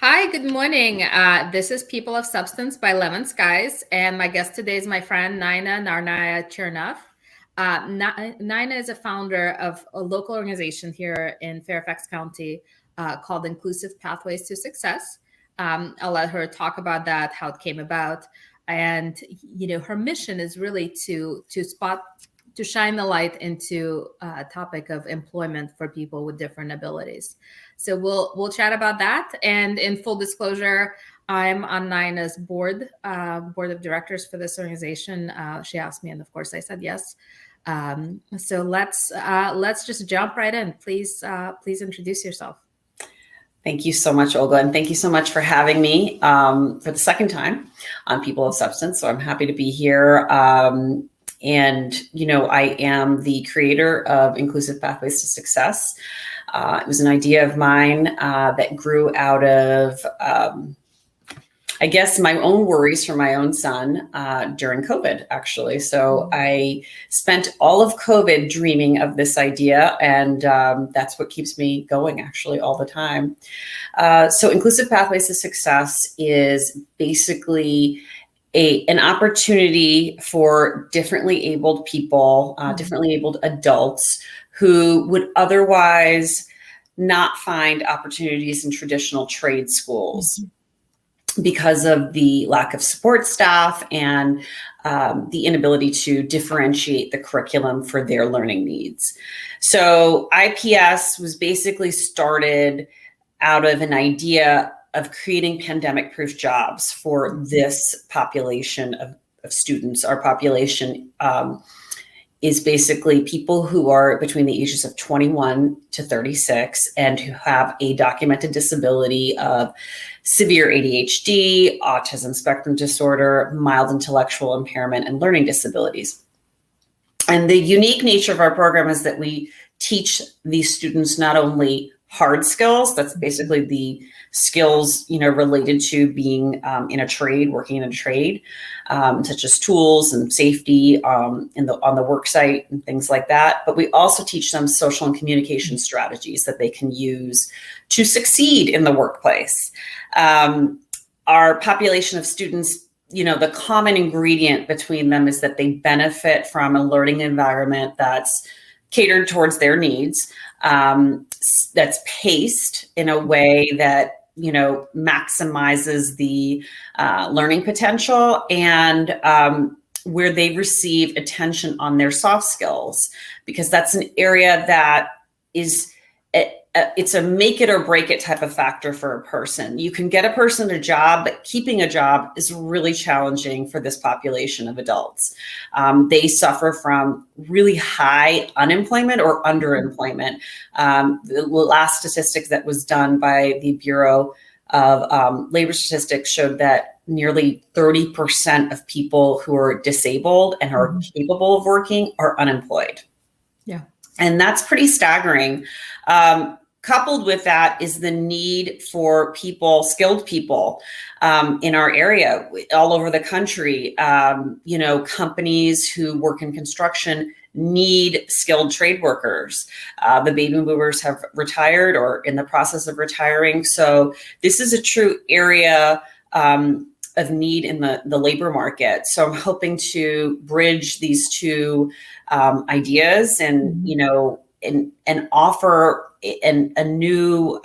Hi, good morning. This is People of Substance by LemonSkies, and my guest today is my friend Naina Narayana Chernoff. Naina is a founder of a local organization here in Fairfax County called Inclusive Pathways to Success. I'll let her talk about that, how it came about, and her mission is really to shine the light into a topic of employment for people with different abilities. So we'll chat about that. And in full disclosure, I'm on Naina's board of directors for this organization. She asked me, and of course I said yes. So let's just jump right in. Please introduce yourself. Thank you so much, Olga, and thank you so much for having me for the second time on People of Substance. So I'm happy to be here. I am the creator of Inclusive Pathways to Success. It was an idea of mine that grew out of, my own worries for my own son during COVID, actually. So I spent all of COVID dreaming of this idea, and that's what keeps me going, actually, all the time. So Inclusive Pathways to Success is basically an opportunity for differently abled people, differently abled adults who would otherwise not find opportunities in traditional trade schools because of the lack of support staff and the inability to differentiate the curriculum for their learning needs. So IPS was basically started out of an idea of creating pandemic-proof jobs for this population of students. Our population is basically people who are between the ages of 21 to 36 and who have a documented disability of severe ADHD, autism spectrum disorder, mild intellectual impairment, and learning disabilities. And the unique nature of our program is that we teach these students not only hard skills, that's basically the skills, related to being in a trade, working in a trade, such as tools and safety on the work site and things like that. But we also teach them social and communication strategies that they can use to succeed in the workplace. Our population of students, the common ingredient between them is that they benefit from a learning environment that's catered towards their needs, that's paced in a way that maximizes the learning potential, and where they receive attention on their soft skills, because that's an area that is it's a make it or break it type of factor for a person. You can get a person a job, but keeping a job is really challenging for this population of adults. They suffer from really high unemployment or underemployment. The last statistics that was done by the Bureau of Labor Statistics showed that nearly 30% of people who are disabled and are capable of working are unemployed. Yeah. And that's pretty staggering. Coupled with that is the need for skilled people in our area, all over the country. Companies who work in construction need skilled trade workers. The baby boomers have retired or in the process of retiring. So this is a true area of need in the labor market. So I'm hoping to bridge these two ideas and, and offer a new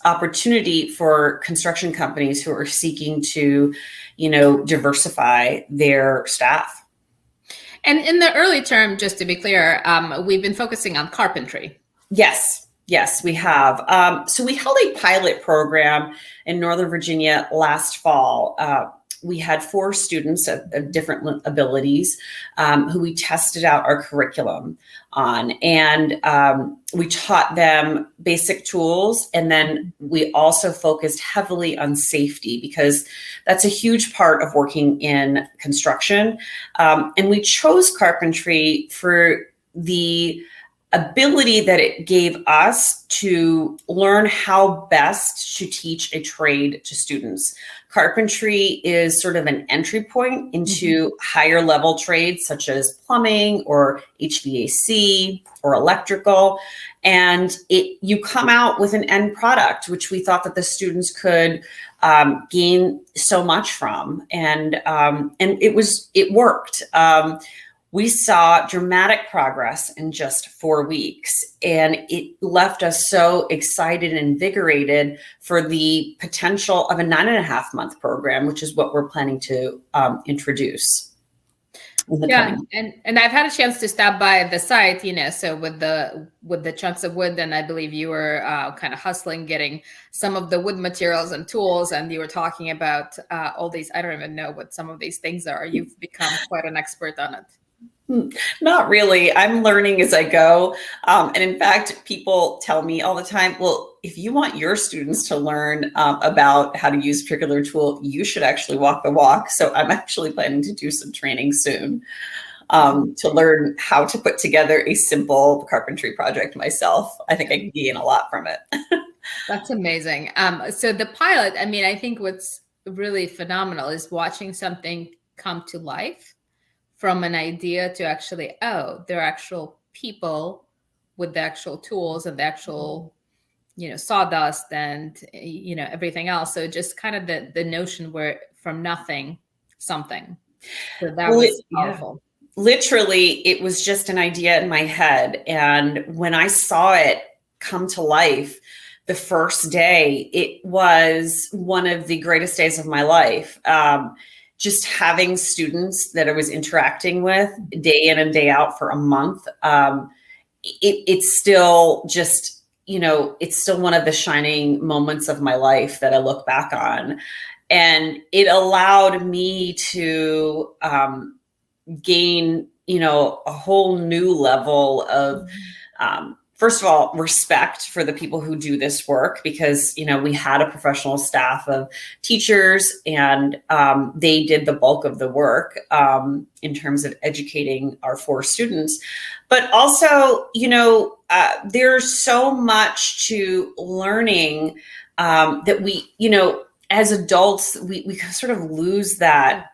opportunity for construction companies who are seeking to, diversify their staff. And in the early term, just to be clear, we've been focusing on carpentry. Yes, we have. So we held a pilot program in Northern Virginia last fall. We had 4 students of different abilities who we tested out our curriculum on. And we taught them basic tools. And then we also focused heavily on safety, because that's a huge part of working in construction. And we chose carpentry for the ability that it gave us to learn how best to teach a trade to students. Carpentry is sort of an entry point into higher level trades such as plumbing or HVAC or electrical. And you come out with an end product, which we thought that the students could gain so much from. And it worked. We saw dramatic progress in just 4 weeks, and it left us so excited and invigorated for the potential of a 9.5-month program, which is what we're planning to introduce. Yeah, and I've had a chance to stop by the site, so with the chunks of wood, and I believe you were kind of hustling, getting some of the wood materials and tools, and you were talking about all these, I don't even know what some of these things are. You've become quite an expert on it. Not really. I'm learning as I go. And in fact, people tell me all the time, well, if you want your students to learn about how to use a particular tool, you should actually walk the walk. So I'm actually planning to do some training soon to learn how to put together a simple carpentry project myself. I think I can gain a lot from it. That's amazing. So the pilot, I mean, I think what's really phenomenal is watching something come to life. From an idea to actually, they're actual people with the actual tools and the actual, sawdust and, everything else. So just kind of the notion where from nothing, something. So that was powerful. Yeah. Literally, it was just an idea in my head. And when I saw it come to life the first day, it was one of the greatest days of my life. Just having students that I was interacting with day in and day out for a month, it's still just, it's still one of the shining moments of my life that I look back on. And it allowed me to gain, a whole new level of, first of all, respect for the people who do this work, because, we had a professional staff of teachers, and they did the bulk of the work in terms of educating our 4 students. But also, there's so much to learning that we, as adults, we sort of lose that,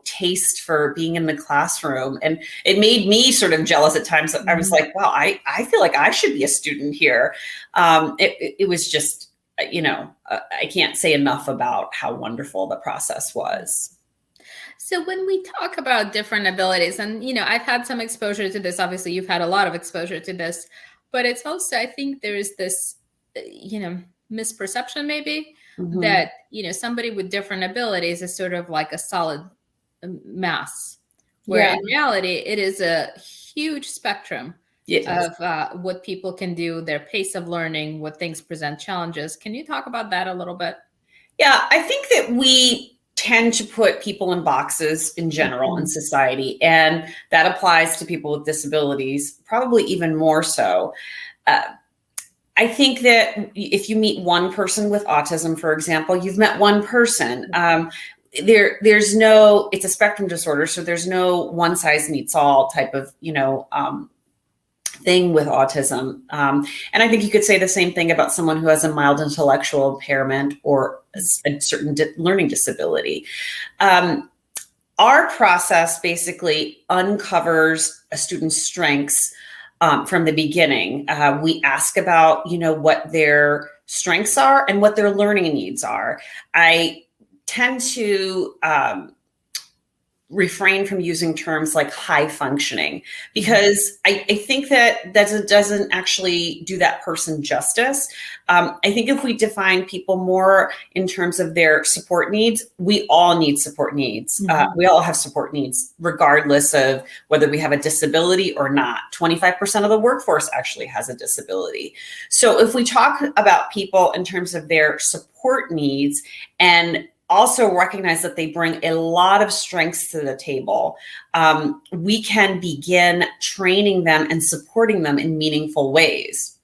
taste for being in the classroom. And it made me sort of jealous at times. I was like, wow, I feel like I should be a student here. It was just, I can't say enough about how wonderful the process was. So when we talk about different abilities, and, I've had some exposure to this, obviously you've had a lot of exposure to this, but it's also, I think there is this, misperception maybe that, somebody with different abilities is sort of like a solid mass, where in reality, it is a huge spectrum of what people can do, their pace of learning, what things present challenges. Can you talk about that a little bit? Yeah, I think that we tend to put people in boxes in general in society, and that applies to people with disabilities, probably even more so. I think that if you meet one person with autism, for example, you've met one person. There's no, it's a spectrum disorder, so there's no one size meets all type of, thing with autism. And I think you could say the same thing about someone who has a mild intellectual impairment or a certain learning disability. Our process basically uncovers a student's strengths from the beginning. We ask about, what their strengths are and what their learning needs are. I tend to refrain from using terms like high functioning, because I think that doesn't actually do that person justice. I think if we define people more in terms of their support needs, we all need support needs. We all have support needs, regardless of whether we have a disability or not. 25% of the workforce actually has a disability. So if we talk about people in terms of their support needs, and also recognize that they bring a lot of strengths to the table, we can begin training them and supporting them in meaningful ways.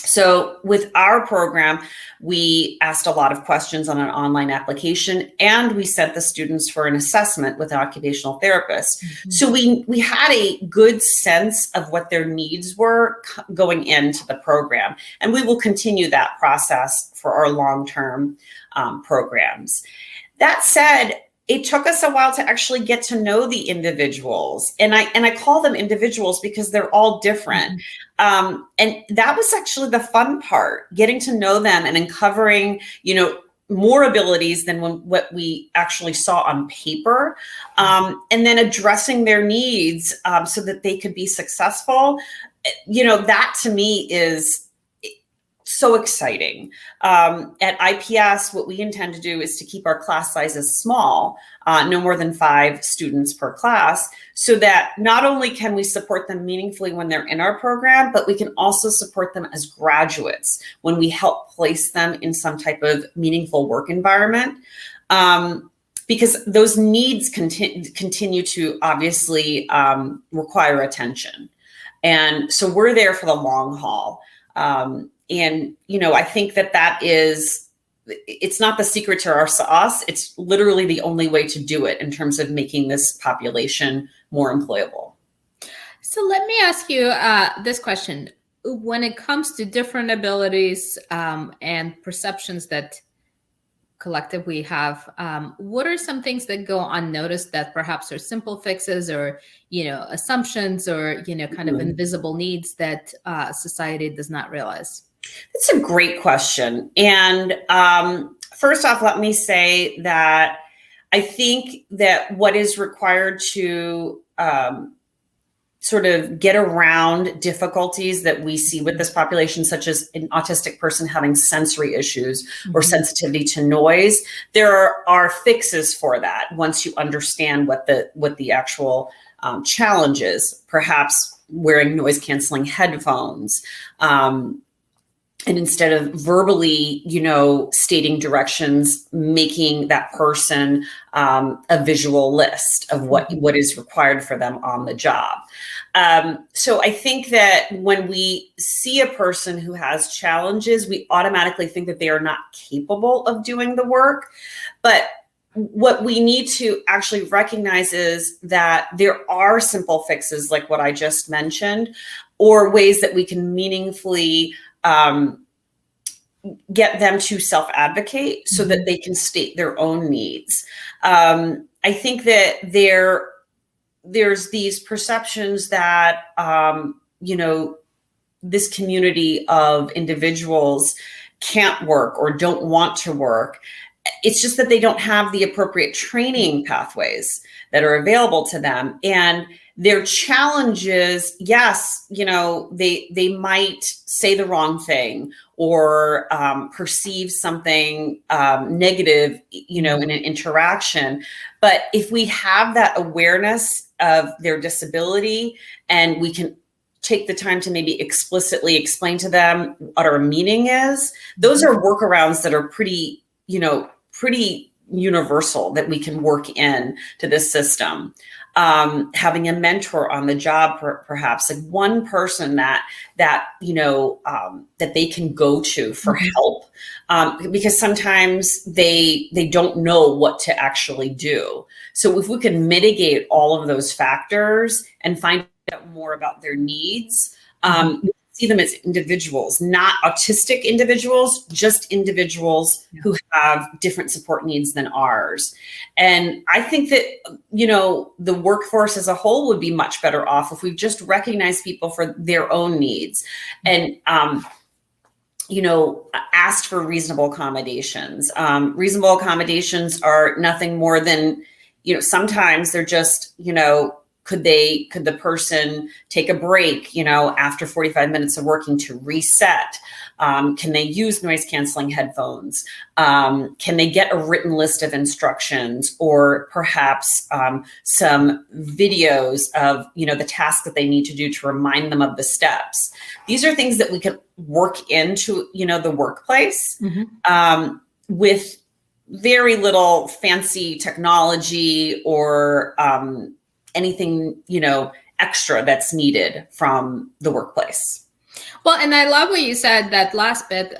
So with our program, we asked a lot of questions on an online application, and we sent the students for an assessment with an occupational therapist. So we had a good sense of what their needs were going into the program, and we will continue that process for our long-term programs. That said, it took us a while to actually get to know the individuals. And I call them individuals because they're all different. And that was actually the fun part, getting to know them and uncovering, more abilities than what we actually saw on paper, and then addressing their needs so that they could be successful. That to me is so exciting. At IPS, what we intend to do is to keep our class sizes small, no more than 5 students per class, so that not only can we support them meaningfully when they're in our program, but we can also support them as graduates when we help place them in some type of meaningful work environment. Because those needs continue to obviously require attention. And so we're there for the long haul. And, I think that it's not the secret to our sauce. It's literally the only way to do it in terms of making this population more employable. So let me ask you this question. When it comes to different abilities and perceptions that collectively we have, what are some things that go unnoticed that perhaps are simple fixes or, assumptions or, kind of invisible needs that society does not realize? That's a great question. And first off, let me say that I think that what is required to sort of get around difficulties that we see with this population, such as an autistic person having sensory issues or sensitivity to noise, there are fixes for that once you understand what the actual challenge is. Perhaps wearing noise canceling headphones, and instead of verbally, stating directions, making that person a visual list of what is required for them on the job. So I think that when we see a person who has challenges, we automatically think that they are not capable of doing the work. But what we need to actually recognize is that there are simple fixes like what I just mentioned, or ways that we can meaningfully get them to self-advocate so that they can state their own needs. I think that there's these perceptions that, this community of individuals can't work or don't want to work. It's just that they don't have the appropriate training pathways that are available to them. And their challenges, yes, they might say the wrong thing or perceive something negative, in an interaction. But if we have that awareness of their disability and we can take the time to maybe explicitly explain to them what our meaning is, those are workarounds that are pretty universal that we can work in to this system. Having a mentor on the job, perhaps like one person that they can go to for help, because sometimes they don't know what to actually do. So if we can mitigate all of those factors and find out more about their needs, see them as individuals, not autistic individuals, just individuals who have different support needs than ours. And I think that, the workforce as a whole would be much better off if we just recognize people for their own needs and, asked for reasonable accommodations. Reasonable accommodations are nothing more than, sometimes they're just, could the person take a break, after 45 minutes of working to reset? Can they use noise canceling headphones? Can they get a written list of instructions or perhaps some videos of, the task that they need to do to remind them of the steps? These are things that we can work into, the workplace with very little fancy technology or anything, extra that's needed from the workplace. Well, and I love what you said, that last bit,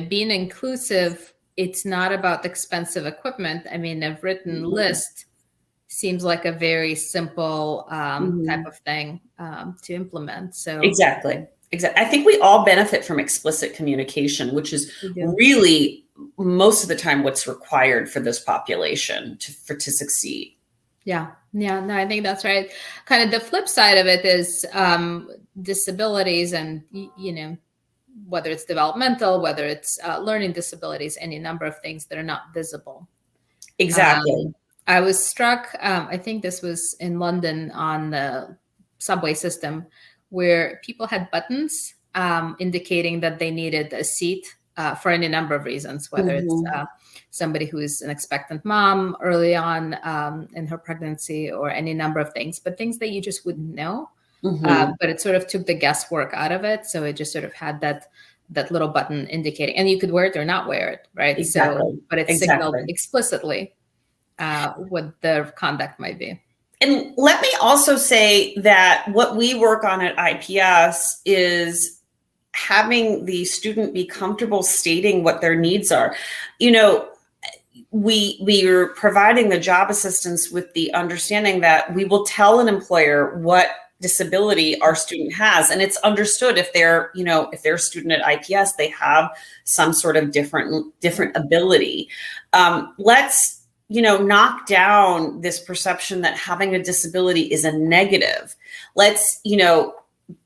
being inclusive, it's not about expensive equipment. I mean, a written list seems like a very simple type of thing to implement. So Exactly. I think we all benefit from explicit communication, which is really most of the time what's required for this population to succeed. Yeah. No, I think that's right. Kind of the flip side of it is disabilities, and whether it's developmental, whether it's learning disabilities, any number of things that are not visible. Exactly. I was struck, I think this was in London, on the subway system, where people had buttons indicating that they needed a seat for any number of reasons, whether it's somebody who is an expectant mom early on in her pregnancy, or any number of things, but things that you just wouldn't know. But it sort of took the guesswork out of it. So it just sort of had that little button indicating, and you could wear it or not wear it, right? Exactly. So, but it signaled explicitly what their conduct might be. And let me also say that what we work on at IPS is having the student be comfortable stating what their needs are. We are providing the job assistants with the understanding that we will tell an employer what disability our student has, and it's understood if they're a student at IPS, they have some sort of different ability. Let's knock down this perception that having a disability is a negative. Let's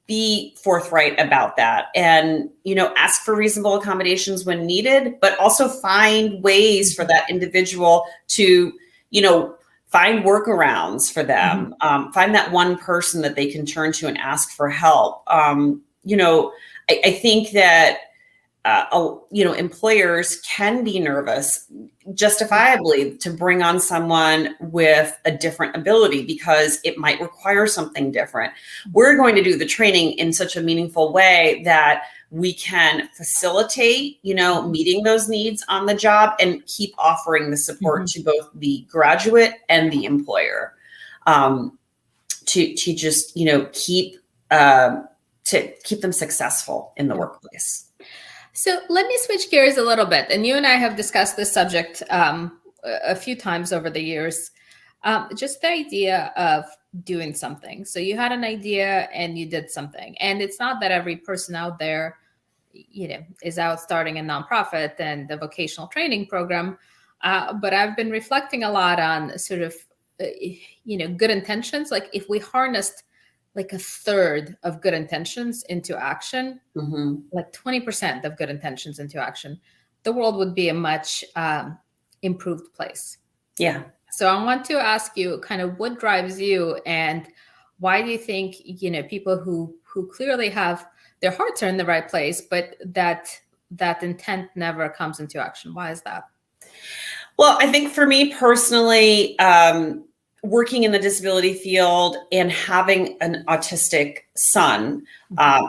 be forthright about that, and ask for reasonable accommodations when needed, but also find ways for that individual to find workarounds for them. Find that one person that they can turn to and ask for help. I think that employers can be nervous, justifiably, to bring on someone with a different ability because it might require something different. We're going to do the training in such a meaningful way that we can facilitate, meeting those needs on the job and keep offering the support to both the graduate and the employer, to just, keep them successful in the workplace. So let me switch gears a little bit. And you and I have discussed this subject a few times over the years. Just the idea of doing something. So you had an idea and you did something. And it's not that every person out there, is out starting a nonprofit and the vocational training program. But I've been reflecting a lot on sort of, good intentions. Like if we harnessed like a third of good intentions into action, like 20% of good intentions into action, the world would be a much improved place. Yeah. So I want to ask you kind of what drives you, and why do you think, people who clearly have their hearts are in the right place, but that intent never comes into action? Why is that? Well, I think for me personally, working in the disability field and having an autistic son,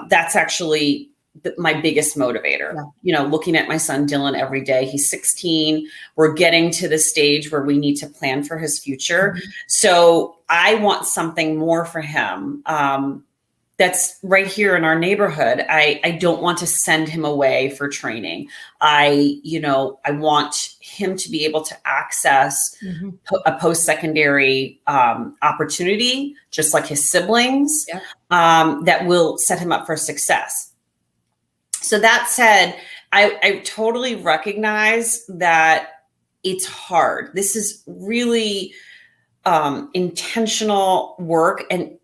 that's actually my biggest motivator. Looking at my son Dylan every day, he's 16. We're getting to the stage where we need to plan for his future. So I want something more for him. That's right here in our neighborhood. I don't want to send him away for training. I want him to be able to access a post-secondary opportunity, just like his siblings, that will set him up for success. So that said, I totally recognize that it's hard. This is really intentional work. And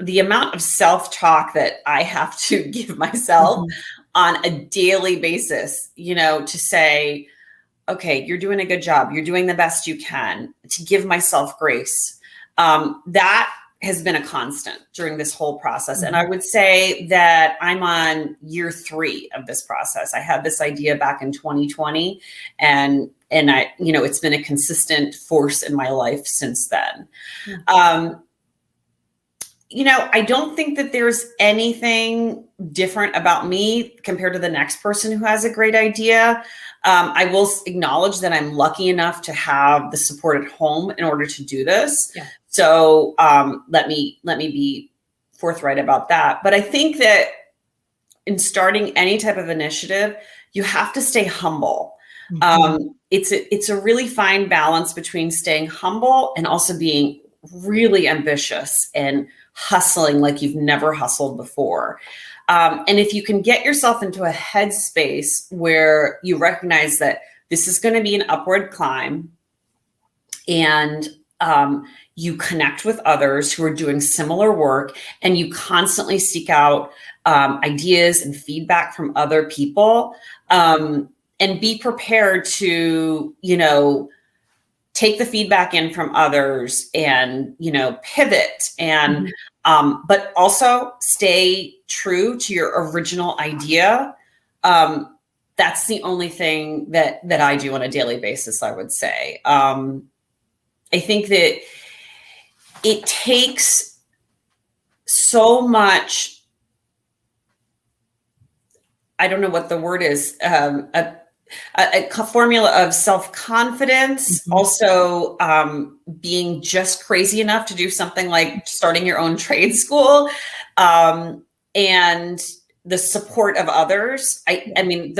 the amount of self-talk that I have to give myself on a daily basis, to say, okay, you're doing a good job. You're doing the best you can, to give myself grace. That has been a constant during this whole process. And I would say that I'm on year 3 of this process. I had this idea back in 2020, and I, it's been a consistent force in my life since then. I don't think that there's anything different about me compared to the next person who has a great idea. I will acknowledge that I'm lucky enough to have the support at home in order to do this. So let me be forthright about that. But I think that in starting any type of initiative, you have to stay humble. It's a really fine balance between staying humble and also being really ambitious and hustling like you've never hustled before. And if you can get yourself into a headspace where you recognize that this is going to be an upward climb, and you connect with others who are doing similar work, and you constantly seek out ideas and feedback from other people, and be prepared to, take the feedback in from others and, pivot and, but also stay true to your original idea. That's the only thing that I do on a daily basis, I would say. I think that it takes so much, I don't know what the word is, a formula of self-confidence, also being just crazy enough to do something like starting your own trade school, and the support of others. I think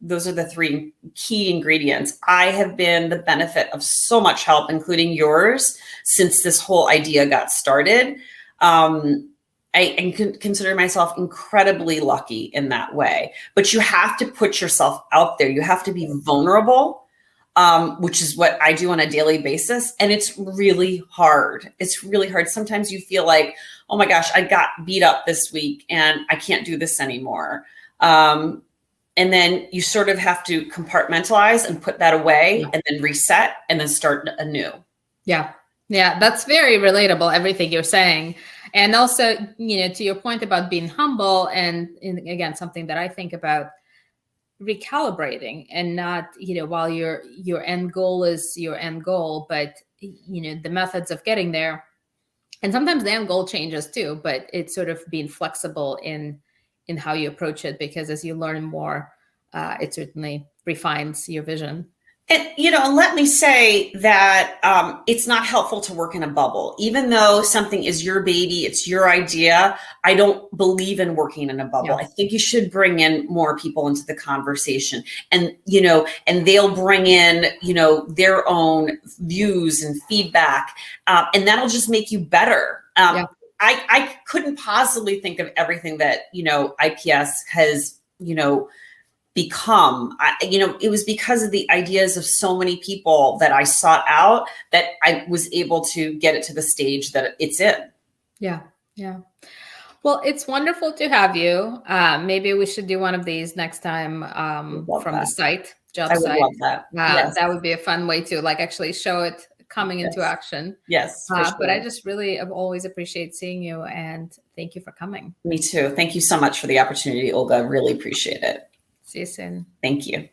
those are the three key ingredients. I have been the benefit of so much help, including yours, since this whole idea got started. I consider myself incredibly lucky in that way, but you have to put yourself out there. You have to be vulnerable, which is what I do on a daily basis. And it's really hard. It's really hard. Sometimes you feel like, oh my gosh, I got beat up this week and I can't do this anymore. And then you sort of have to compartmentalize and put that away and then reset and then start anew. Yeah. Yeah. That's very relatable, everything you're saying. And also, to your point about being humble, and again, something that I think about, recalibrating, and not, while your end goal is your end goal, but, the methods of getting there. And sometimes the end goal changes too, but it's sort of being flexible in how you approach it, because as you learn more, it certainly refines your vision. And, and let me say that it's not helpful to work in a bubble. Even though something is your baby, it's your idea, I don't believe in working in a bubble. I think you should bring in more people into the conversation, and, and they'll bring in, their own views and feedback, and that'll just make you better. I couldn't possibly think of everything that, IPS has, become. It was because of the ideas of so many people that I sought out that I was able to get it to the stage that it's in. Yeah. Yeah. Well, it's wonderful to have you. Maybe we should do one of these next time from the site, job site. I would love that. Yes. That would be a fun way to actually show it coming into action. Yes. Sure. But I just really always appreciate seeing you, and thank you for coming. Me too. Thank you so much for the opportunity, Olga. Really appreciate it. See you soon. Thank you.